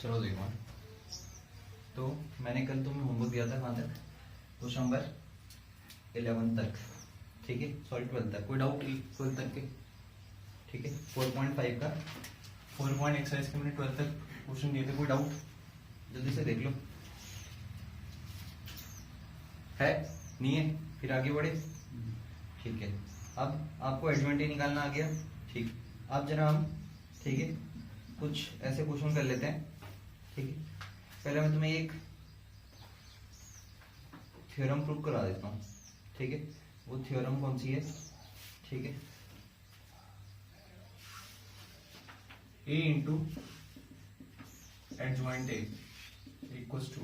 चलो देखो, तो मैंने कल तुम्हें होमवर्क दिया था कहाँ तक, क्वेश्चन नंबर 11 तक, ठीक है, सॉरी 12 तक, कोई डाउट 12 तक के, ठीक है, 4.5 का 4 पॉइंट एक्सरसाइज के मैंने 12 तक क्वेश्चन दिए थे, कोई डाउट जल्दी से देख लो, है नहीं है, फिर आगे बढ़े, ठीक है। अब आपको एडजॉइंट निकालना आ गया, ठीक, अब जरा हम, ठीक है, कुछ ऐसे क्वेश्चन कर लेते हैं, ठीक है। पहले मैं तुम्हें एक थ्योरम प्रूव करा देता हूँ, ठीक है, वो थ्योरम कौन सी है, ठीक है, A into adjoint A equals to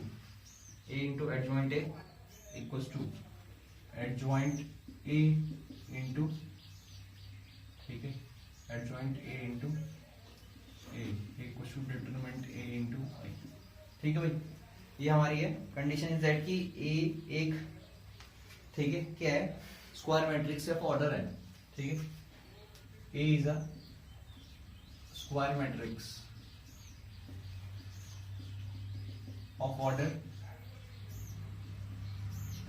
A into adjoint A equals to adjoint A into, ठीक है, adjoint A into A equals to determinant A into I, ठीक है भाई। ये हमारी है कंडीशन इज दैट की ए एक, ठीक है, क्या है, स्क्वायर मैट्रिक्स ऑफ ऑर्डर है, ठीक है, A is a square matrix of order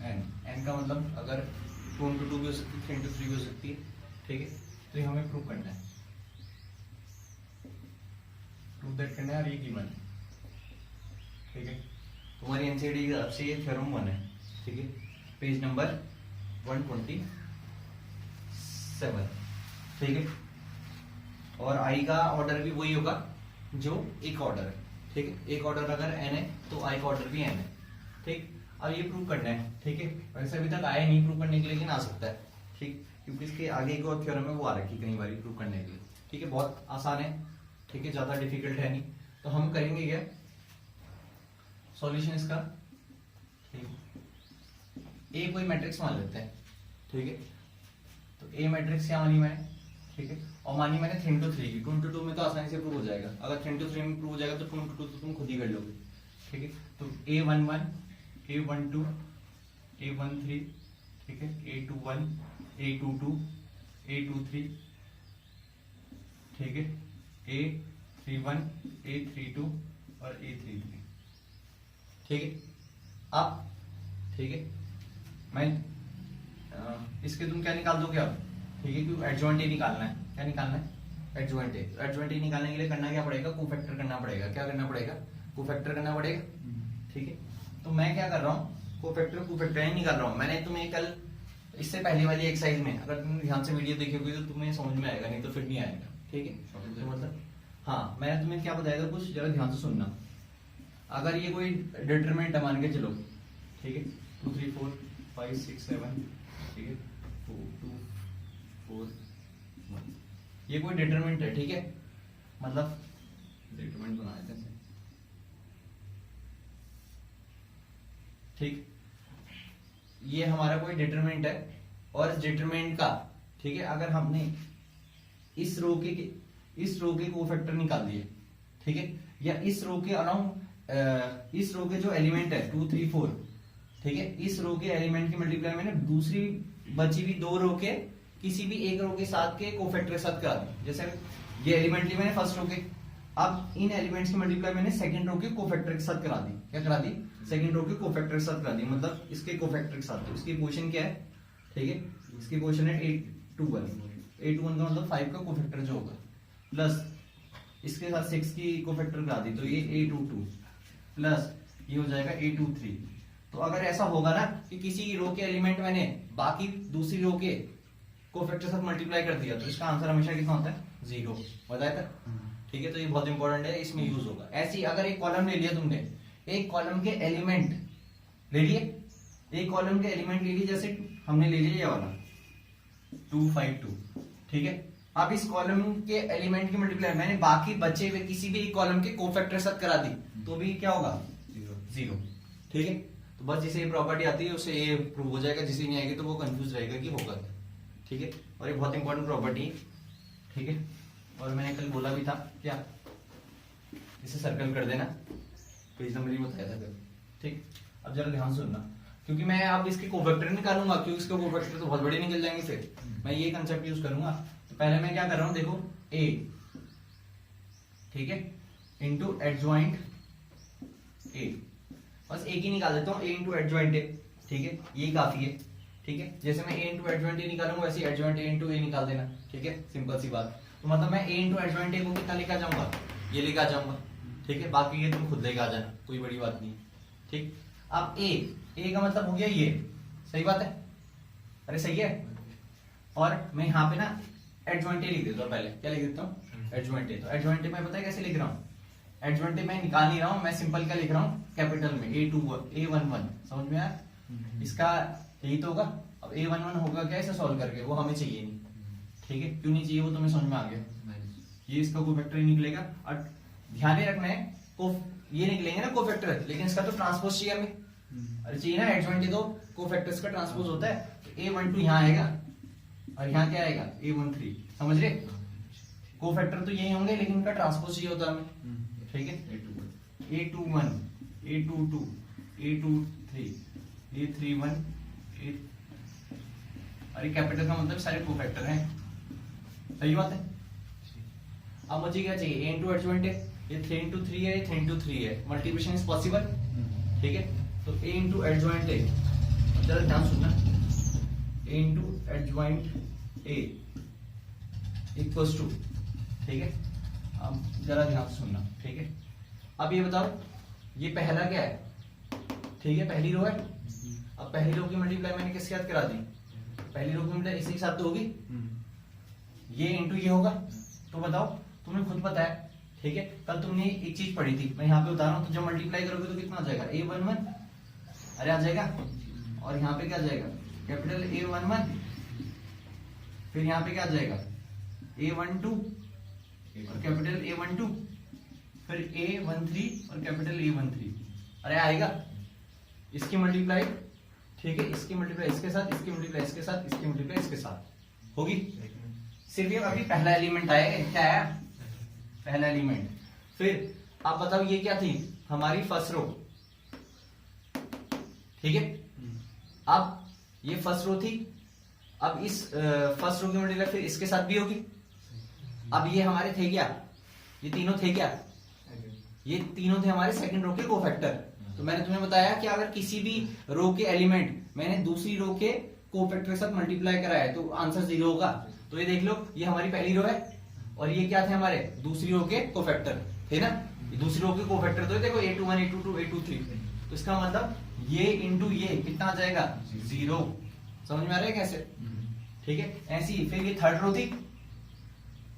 N का मतलब अगर 2 into 2 भी हो सकती है, 3 into 3 भी हो सकती है, ठीक है। तो ये हमें प्रूव करना है, प्रूव दैट करना है, और ये गिवन है, ठीक है। तुम्हारी एनसीईआरटी के हिसाब से ये थ्योरम 1 है, ठीक है, पेज नंबर 127, ठीक है। और आई का ऑर्डर भी वही होगा जो एक ऑर्डर है, ठीक है, एक ऑर्डर अगर एन है तो आई का ऑर्डर भी एन है, ठीक। अब ये प्रूव करना है, ठीक है, वैसे अभी तक आया नहीं प्रूव करने के लिए, लेकिन आ सकता है, ठीक, क्योंकि इसके आगे एक और थ्योरम है वो आ रखी कई बार प्रूव करने के लिए, ठीक है, बहुत आसान है, ठीक है, ज्यादा डिफिकल्ट है नहीं। तो हम करेंगे क्या, सॉल्यूशन इसका, ठीक, ए कोई मैट्रिक्स मान लेते हैं, ठीक है, तो ए मैट्रिक्स क्या मानी मैंने, ठीक है, और मानी मैंने 3 into 3 की, 2 into 2 में तो आसानी से प्रूव हो जाएगा, अगर 3 into 3 में प्रूव हो जाएगा तो 2 into 2 तो तुम खुद ही कर लोगे, ठीक है। तो A11 A12 A13, ठीक है, A21 A22 A23, ठीक है, A31 A32 और A33, ठीक है। अब ठीक है, मैं इसके तुम क्या निकाल दोगे अब, ठीक है, क्योंकि एडजॉइंट ए निकालना है, क्या निकालना है, एडजॉइंट ए। एडजॉइंट ए निकालने के लिए करना क्या पड़ेगा, कोफैक्टर करना पड़ेगा, क्या करना पड़ेगा, कोफैक्टर करना पड़ेगा, ठीक है। तो मैं क्या कर रहा हूँ, कोफैक्टर नहीं कर रहा हूँ, मैंने तुम्हें कल इससे पहले वाली एक्सरसाइज में अगर तुम ध्यान से वीडियो देखोगे तो तुम्हें समझ में आएगा, नहीं तो फिर नहीं आएगा, ठीक है। तो मतलब हाँ, मैंने तुम्हें क्या बताया था, कुछ जरा ध्यान से सुनना। अगर ये कोई डिटरमिनेंट है मान के चलो, ठीक है, 2 3 4 5 6 7, ठीक है, 4 2 4 1, ये कोई डिटरमिनेंट है, ठीक है, मतलब डिटरमिनेंट बना देते हैं, ठीक, ये हमारा कोई डिटरमिनेंट है, और इस डिटरमिनेंट का, ठीक है, अगर हमने इस रो के कोफैक्टर निकाल दिए, ठीक है, या इस रो के अराउंड इस रो के जो एलिमेंट है 2 3 4, ठीक है, इस रो के एलिमेंट की मल्टीप्लाई मैंने दूसरी बची हुई 2 रो के किसी भी एक रो के साथ के कोफैक्टर के साथ करा दी, जैसे ये एलिमेंट ली मैंने फर्स्ट रो के, अब इन एलिमेंट्स की मल्टीप्लाई मैंने सेकंड रो के कोफैक्टर के साथ करा दी, क्या करा दी, सेकंड रो के कोफैक्टर के साथ करा दी, मतलब इसके कोफैक्टर के साथ। तो इसकी पोजीशन क्या है, ठीक है, इसकी पोजीशन है 821 का मतलब 5 का कोफैक्टर जो होगा, प्लस इसके साथ 6 की कोफैक्टर करा दी, तो ये 822 प्लस ये हो जाएगा 823। तो अगर ऐसा होगा ना कि किसी रो के एलिमेंट मैंने बाकी दूसरी रो के कोफैक्टर के साथ मल्टीप्लाई कर दिया, तो इसका आंसर हमेशा कितना होता है, 0, बताया था, ठीक है। तो ये बहुत इंपॉर्टेंट है, इसमें यूज होगा। ऐसी अगर एक कॉलम ले लिया तुमने, एक कॉलम के एलिमेंट ले लिए, एक कॉलम के एलिमेंट ले लिए, जैसे हमने ले लिया ये वाला 252, ठीक है। अब इस कॉलम के एलिमेंट की मल्टीप्लाई मैंने बाकी बचे हुए किसी भी कॉलम के कोफैक्टर के साथ करा दी, तो भी क्या होगा, 0, ठीक है। तो बस जिसे ये प्रॉपर्टी आती है उसे ये प्रूव हो जाएगा, जिसे नहीं आएगी तो वो कंफ्यूज रहेगा कि होगा, ठीक है। और ये बहुत इंपॉर्टेंट प्रॉपर्टी है, ठीक है। और मैंने कल बोला भी था क्या, इसे सर्कल कर देना, पेज नंबर ही बताया था कल, ठीक। अब जरा ध्यान सुनना, क्योंकि मैं अब इसके कोफैक्टर निकालूंगा, क्योंकि इसके कोफैक्टर तो बहुत बड़े निकल जाएंगे, फिर मैं ये कंसेप्ट यूज करूंगा। तो पहले मैं क्या कर रहा हूं, देखो, ए, ठीक है, इंटू एडजॉइंट ए, बस एक ही निकाल देता हूँ, ए इंटू एडजॉइंट ए, ठीक है, ये काफी है, ठीक है। जैसे मैं ए इंटू एडजॉइंट ए निकालूंगा वैसे एडजॉइंट ए इंटू ए निकाल देना, ठीक है, सिंपल सी बात। तो मतलब मैं ए इंटू एडजॉइंट ए को कितना लेके आ जाऊंगा, ये लेके आ जाऊंगा, ठीक है, बाकी ये तुम खुद लेके आ जाना, कोई बड़ी बात नहीं, ठीक। अब ए का मतलब हो गया ये, सही बात है, अरे सही है। और मैं यहाँ पे ना एडजॉइंट ए लिख देता हूँ, पहले क्या लिख देता हूँ, एडजॉइंट ए। तो एडजॉइंट ए मैं पता है कैसे लिख रहा हूँ, एडजॉइंट ए मैं निकाल नहीं रहा हूँ, मैं सिंपल क्या लिख रहा हूँ, कैपिटल में A11, समझ में आया, इसका यही तो होगा। अब A11 होगा क्या इसे सॉल्व करके, वो हमें चाहिए नहीं, ठीक है, क्यों नहीं चाहिए वो तुम्हें समझ में आ गया, ये इसका कोफैक्टर ही निकलेगा। और ध्यान में रखना है ये निकलेंगे ना कोफैक्टर, लेकिन इसका तो ट्रांसपोज चाहिए हमें, अरे चाहिए ना, एडजॉइंट ए तो कोफैक्टर्स का ट्रांसपोज होता है, तो A12 यहाँ आएगा और यहाँ क्या आएगा A13, समझ रहे, कोफैक्टर तो यही होंगे लेकिन उनका ट्रांसपोज चाहिए होता है हमें, ठीक है, A21, A22, A23, A31, अरे कैपिटल का मतलब सारे कोफैक्टर हैं, सही बात है। अब मुझे क्या चाहिए, A इंटू एडजॉइंट है, ये 3 इंटू 3 है, ये 3 इंटू 3 है, मल्टीप्लिकेशन इज पॉसिबल, ठीक है। तो A इंटू एडजॉइंट है, जरा ध्यान सुनना, A into adjoint A equals to, ठीक है, अब जरा ध्यान से सुनना, ठीक है। अब ये बताओ, ये पहला क्या है, ठीक है, पहली रो है। अब पहली रो की मल्टीप्लाई मैंने किसके साथ करा दी, पहली रो की मल्टीप्लाई इसी के साथ तो होगी, ये इंटू ये होगा। तो बताओ, तुम्हें खुद पता है, ठीक है, कल तुमने एक चीज पढ़ी थी, मैं यहाँ पे बता रहा हूँ, तो जब मल्टीप्लाई करोगे तो कितना आ जाएगा, A11, अरे आ जाएगा, और यहाँ पे क्या आ जाएगा, कैपिटल A11, फिर यहाँ पे क्या आ जाएगा, A12 और कैपिटल A12, फिर A13 और कैपिटल A13, अरे आएगा, इसकी मल्टीप्लाई, ठीक है, इसकी मल्टीप्लाई इसके साथ, इसकी मल्टीप्लाई इसके साथ, इसकी मल्टीप्लाई इसके साथ होगी। सिर्फ ये अभी पहला एलिमेंट आया, क्या आया, पहला एलिमेंट। फिर आप बताओ ये क्या थी, हमारी फर्स्ट रो, ठीक है। अब ये फर्स्ट रो थी, अब इस फर्स्ट रो की मल्टीप्लाई फिर इसके साथ भी होगी। अब ये हमारे थे क्या, ये तीनों थे क्या, ये तीनों थे हमारे सेकंड रो के कोफैक्टर। तो मैंने तुम्हें बताया कि अगर किसी भी रो के एलिमेंट मैंने दूसरी रो के कोफैक्टर के साथ मल्टीप्लाई कराया है तो आंसर 0 होगा। तो ये देख लो, ये हमारी पहली रो है और ये क्या थे हमारे दूसरी रो के कोफैक्टर थे ना, ये दूसरी रो के कोफैक्टर तो देखो A21, A22, A23, तो इसका मतलब ये इंटू ये कितना आ जाएगा 0, समझ में आ रहा है कैसे, ठीक है। ऐसी फिर ये थर्ड रो थी,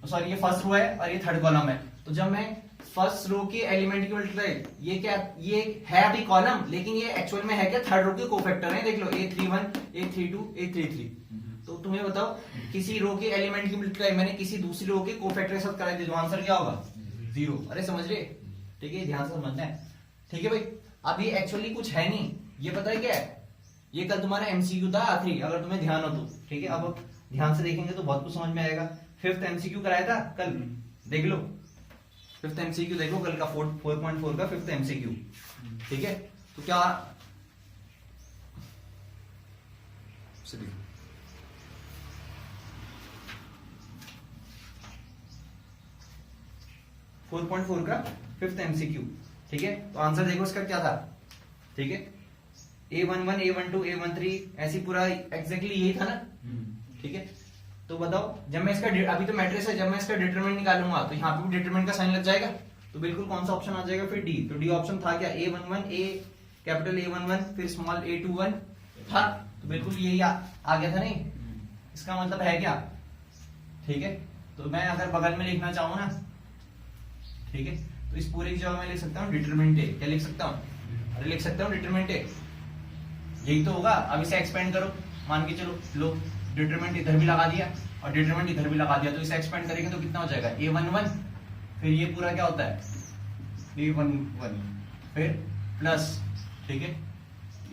सॉरी ये फर्स्ट रो है और ये थर्ड कॉलम है। तो जब मैं फर्स्ट रो के एलिमेंट की मल्टीप्लाई, ये क्या, ये है अभी कॉलम, लेकिन ये एक्चुअल में है क्या, थर्ड रो के कोफैक्टर है, देख लो A31, A32, A33। तो तुम्हें बताओ, किसी रो के एलिमेंट की मल्टीप्लाई मैंने किसी दूसरी रो के कोफैक्टर के साथ कराई थी, तो आंसर क्या होगा 0। अरे समझ रहे, ठीक है, ध्यान से समझना है, ठीक है भाई। अब ये एक्चुअली कुछ है नहीं, ये पता है क्या है, ये कल तुम्हारा MCQ था आखिरी, अगर तुम्हें ध्यान हो तो, ठीक है। अब ध्यान से देखेंगे तो बहुत कुछ समझ में आएगा। 5th MCQ कराया था कल, देख लो 5th MCQ देखो कल का, 4.4 का 5th MCQ, ठीक है। तो क्या 4.4 का 5th MCQ, ठीक है। तो आंसर देखो इसका क्या था, ठीक है, A11, A12, A13, ऐसी पूरा एग्जैक्टली यही था ना, ठीक है। तो बताओ, जब मैं इसका, अभी तो मैट्रिक्स है, जब मैं इसका डिटरमिनेंट निकालूंगा तो यहाँ पे भी डिटरमिनेंट का साइन लग जाएगा, तो बिल्कुल कौन सा ऑप्शन आ जाएगा फिर D। तो D ऑप्शन था क्या, A11, कैपिटल A11 फिर स्मॉल A21 था, तो बिल्कुल यही आ गया था नहीं, इसका मतलब है क्या, ठीक है। तो मैं अगर बगल में लिखना चाहूँ ना, ठीक है, तो इस पूरे की जगह मैं लिख सकता हूँ डिटरमिनेंट A, क्या लिख सकता हूँ, अरे लिख सकता हूँ डिटरमिनेंट A, यही तो होगा। अब इसे एक्सपेंड करो, मान के चलो, लो डिटरमिनेंट इधर भी लगा दिया और डिटरमिनेंट इधर भी लगा दिया, तो इसे एक्सपेंड करेंगे तो कितना हो जाएगा A11, फिर ये पूरा क्या होता है A11, फिर प्लस, ठीक है,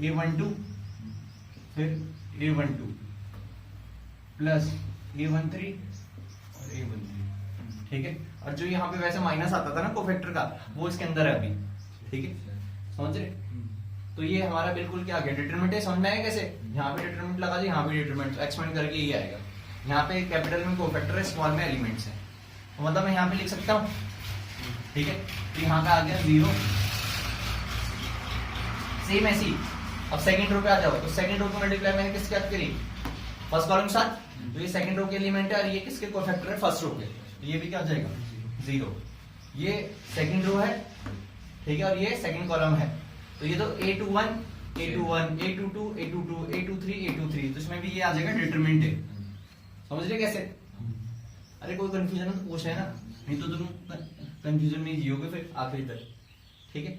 A12, फिर A12 प्लस A13 और A13, ठीक है। और जो यहाँ पे वैसे माइनस आता था ना कोफैक्टर का, वो इसके अंदर है अभी, ठीक है, समझ रहे। तो ये हमारा बिल्कुल क्या गया, डिटरमिनेंट है, समझ में आया कैसे, यहाँ पे डिटरमिनेंट लगा दिया, यहाँ पे डिटरमिनेंट, एक्सपेंड करके ये आएगा। यहाँ पे कैपिटल में कोफैक्टर है, स्मॉल में एलिमेंट्स है, तो मतलब मैं यहाँ पे लिख सकता हूँ, ठीक है। तो यहाँ पे आ गया 0, सेम ऐसी अब सेकंड रो पे आ जाओ, तो सेकंड रो को मल्टीप्लाई मैंने किसके साथ करी, फर्स्ट कॉलम के साथ, तो ये सेकंड रो के एलिमेंट है और ये किसके कोफैक्टर है, फर्स्ट रो के, तो ये भी क्या आ जाएगा 0। ये सेकंड रो है, ठीक है, और ये सेकंड कॉलम है, तो ये तो A21 A21 A22 A22 A23 A23, तो इसमें भी ये आ जाएगा डिटरमिनेंट है। समझ रहे कैसे? अरे कोई कंफ्यूजन है तो पूछ है ना, नहीं तो तुम कंफ्यूजन में जियोगे फिर आखिरी तक, ठीक है।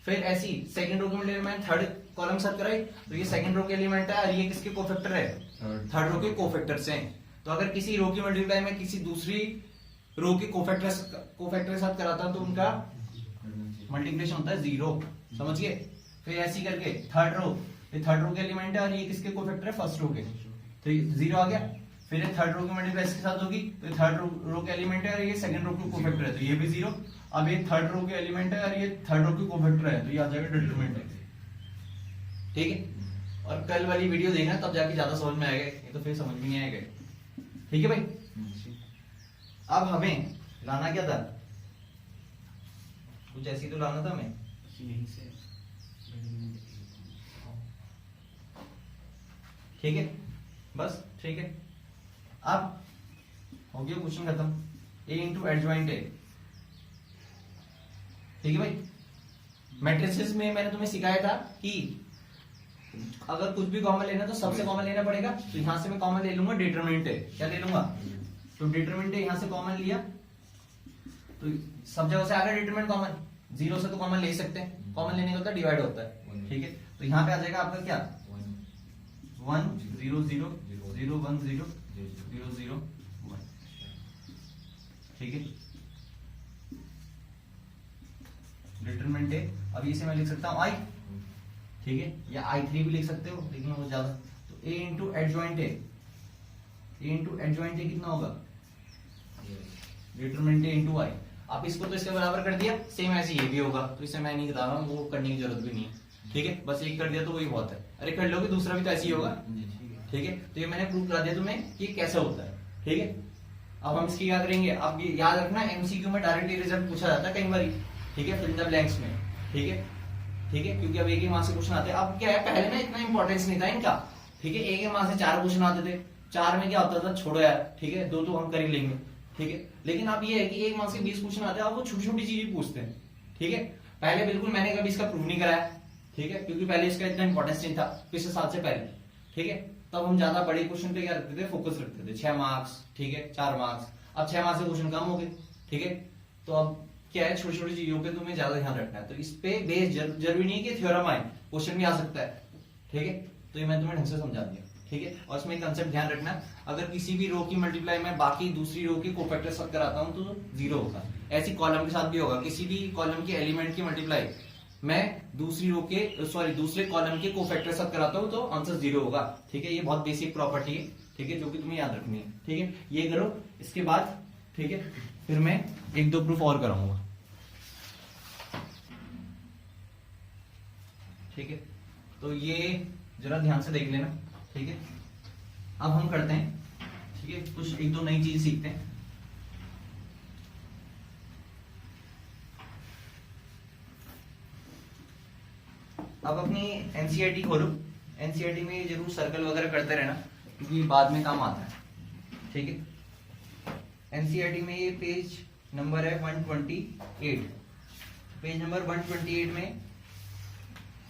फिर ऐसी सेकंड रो के एलिमेंट मैंने थर्ड कॉलम सर्च कराई, तो ये सेकंड रो के एलिमेंट है और ये किसके कोफैक्टर है, थर्ड रो के कोफैक्टर से। तो अगर किसी रो की मल्टीप्लाई में किसी दूसरी रो के कोफैक्टर के साथ कराता हूं तो उनका मल्टीप्लिकेशन होता है 0, समझ गए। फिर ऐसी करके थर्ड रो, ये थर्ड रो के एलिमेंट है और ये किसके कोफैक्टर है, फर्स्ट रो के, तो ये 0 आ गया। फिर ये थर्ड रो की मल्टीप्लाई इसके साथ होगी, तो ये थर्ड रो के एलिमेंट है और ये सेकंड रो के कोफैक्टर है, तो ये भी 0। अब ये थर्ड रो के एलिमेंट है और ये थर्ड रो के कोफैक्टर है, तो ये आ जाएगा डिटरमिनेंट है, ठीक है। और कल वाली वीडियो देखना तब जाके ज्यादा समझ में आएगा, ये तो फिर समझ में नहीं आएगा, ठीक है भाई। अब हमें लाना क्या था, कुछ ऐसी तो लाना था हमें, यहीं से, ठीक है, बस ठीक है। अब हो गया क्वेश्चन खत्म, A इंटू एडजॉइंट है, ठीक है भाई। मैट्रिसेस में मैंने तुम्हें सिखाया था कि अगर कुछ भी कॉमन लेना तो सबसे कॉमन लेना पड़ेगा, तो यहां से मैं कॉमन ले लूंगा डिटरमिनेंट है, क्या ले लूंगा, तो डिटरमिनेंट है यहां से कॉमन लिया, तो सब जगह से आ गया डिटरमिनेंट कॉमन, 0 से तो कॉमन ले सकते हैं, कॉमन लेने का होता है डिवाइड होता है, ठीक है। तो यहाँ पे आ जाएगा आपका क्या 1 0 0 0 1 0 0 0 1, ठीक है। डिटरमिनेंट है, अब इसे मैं लिख सकता हूं I, ठीक है, या I3 भी लिख सकते हो, लेकिन वो ज्यादा, तो A इंटू एडजॉइंट है, A इंटू एडजॉइंट है कितना होगा, डिटरमिनेंट है इंटू I। आप इसको तो इसके बराबर कर दिया, सेम ऐसे ये भी होगा, तो इसे मैं नहीं बता रहा हूँ, वो करने की जरूरत भी नहीं है, ठीक है, बस एक कर दिया तो वही बहुत है। अरे कर लोगे दूसरा भी तो ऐसे ही होगा, ठीक है। तो ये मैंने प्रूव करा दिया तुम्हें कि कैसे होता है, ठीक है। अब हम इसकी क्या करेंगे, अब ये याद रखना MCQ में डायरेक्टली रिजल्ट पूछा जाता है कई बार, ठीक है, फिल इन द ब्लैंक्स में, ठीक है, ठीक है, क्योंकि अब एक ही मार्क्स से क्वेश्चन आते हैं। अब क्या है, पहले ना इतना इंपॉर्टेंस नहीं था इनका, ठीक है, एक ही मार्क्स से 4 क्वेश्चन आते थे, 4 में क्या होता था, छोड़ो यार, ठीक है, 2 तो हम कर ही लेंगे, ठीक है। लेकिन अब ये है कि एक मार्क्स से 20 क्वेश्चन आते हैं, अब वो छोटी छोटी चीजें पूछते हैं, ठीक है। पहले बिल्कुल मैंने कभी इसका प्रूव नहीं कराया, ठीक है, क्योंकि पहले इसका इतना इंपॉर्टेंस नहीं था, पिछले साल से पहले, ठीक है। तब हम ज्यादा बड़े क्वेश्चन पे क्या रखते थे, फोकस रखते थे, 6 मार्क्स, ठीक है, 4 मार्क्स। अब 6 मार्क्स से क्वेश्चन कम हो गए, ठीक है, तो अब क्या है, छोटी छोटी चीजों पे तुम्हें ज्यादा ध्यान रखना है, तो इस पे बेस जरूरी नहीं कि थ्योरम आए, क्वेश्चन भी आ सकता है, ठीक है। तो ये मैं तुम्हें ढंग से समझा दिया, ठीक है। और इसमें कंसेप्ट ध्यान रखना, अगर किसी भी रो की मल्टीप्लाई में बाकी दूसरी रो के कोफैक्टर साथ कराता हूं तो 0 होगा, ऐसी कॉलम के साथ भी होगा, किसी भी कॉलम के एलिमेंट की मल्टीप्लाई मैं दूसरी रो के दूसरे कॉलम के कोफैक्टर साथ कराता हूं तो आंसर 0 होगा, ठीक है। ये बहुत बेसिक प्रॉपर्टी है, ठीक है, जो कि तुम्हें याद रखनी है, ठीक है। ये करो, इसके बाद ठीक है फिर मैं 1-2 प्रूफ और कराऊंगा, ठीक है। तो ये जरा ध्यान से देख लेना, ठीक है। अब हम करते हैं, ठीक है, कुछ 1-2 नई चीज सीखते हैं। अब अपनी एनसीईआरटी खोलो, एनसीईआरटी में जरूर सर्कल वगैरह करते रहना, क्योंकि बाद में काम आता है, ठीक है। एनसीईआरटी में ये पेज नंबर है 128, पेज नंबर 128 में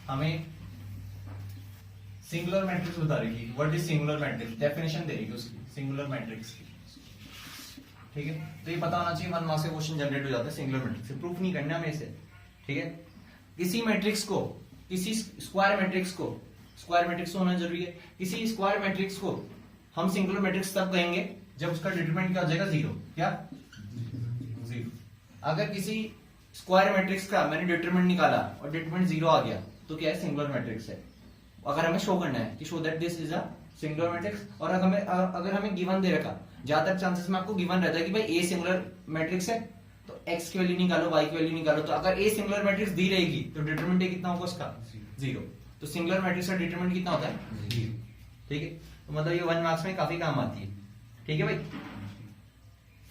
हमें सिंगुलर मैट्रिक्स बता रही थी, what is singular matrix, definition दे रही थी उसकी सिंगुलर मैट्रिक्स की, ठीक है। तो ये पता होना चाहिए, 1 मार्क्स के क्वेश्चन जनरेट हो जाते हैं सिंगुलर मैट्रिक्स से, प्रूफ नहीं करना हमें इसे, ठीक है। किसी मैट्रिक्स को, किसी स्क्वायर मैट्रिक्स को, स्क्वायर मैट्रिक्स होना जरूरी है, किसी स्क्वायर मैट्रिक्स को हम सिंगुलर मैट्रिक्स तब कहेंगे जब उसका डिटरमिनेंट क्या हो जाएगा 0, क्या 0। अगर किसी स्क्वायर मैट्रिक्स का मैंने डिटरमिनेंट निकाला और डिटरमिनेंट 0 आ गया तो क्या है, सिंगुलर मैट्रिक्स है। अगर हमें शो करना है कि show that this is a singular matrix, और अगर हमें गिवन दे रखा, ज्यादातर चांसेस में आपको गिवन रहता है कि भाई A सिंगुलर मैट्रिक्स है, तो x की वैल्यू निकालो, y की वैल्यू निकालो, तो अगर A सिंगुलर मैट्रिक्स दी रहेगी तो डिटरमिनेंट कितना होगा उसका 0, तो सिंगुलर मैट्रिक्स का डिटरमिनेंट कितना होता है 0, ठीक है। तो मतलब ये 1 मार्क्स में काफी काम आती है, ठीक है भाई।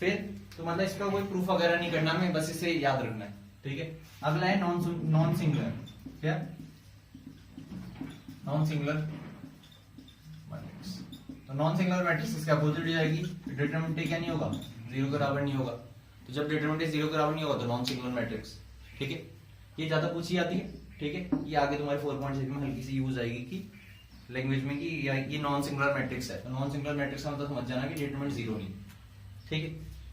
फिर तो मतलब इसका कोई प्रूफ वगैरह नहीं करना, हमें बस इसे याद रखना है, ठीक है। अगला है नॉन सिंगुलर, क्या नॉन सिंगुलर मैट्रिक्स। तो नॉन सिंगुलर मैट्रिक्स इसके अपोजिट हो जाएगी, डिटरमिनेंट क्या नहीं होगा, जीरो के बराबर नहीं होगा। तो जब डिटरमिनेंट जीरो के बराबर नहीं होगा तो नॉन सिंगुलर मैट्रिक्स। ठीक है, ये ज्यादा पूछी जाती है। ठीक है, ये आगे तुम्हारे 4.6 में हल्की सी यूज आएगी कि लैंग्वेज में कि ये नॉन सिंगुलर मैट्रिक्स है। तो नॉन सिंगुलर मैट्रिक्स का मतलब समझ जाना कि डिटरमिनेंट जीरो नहीं। ठीक है,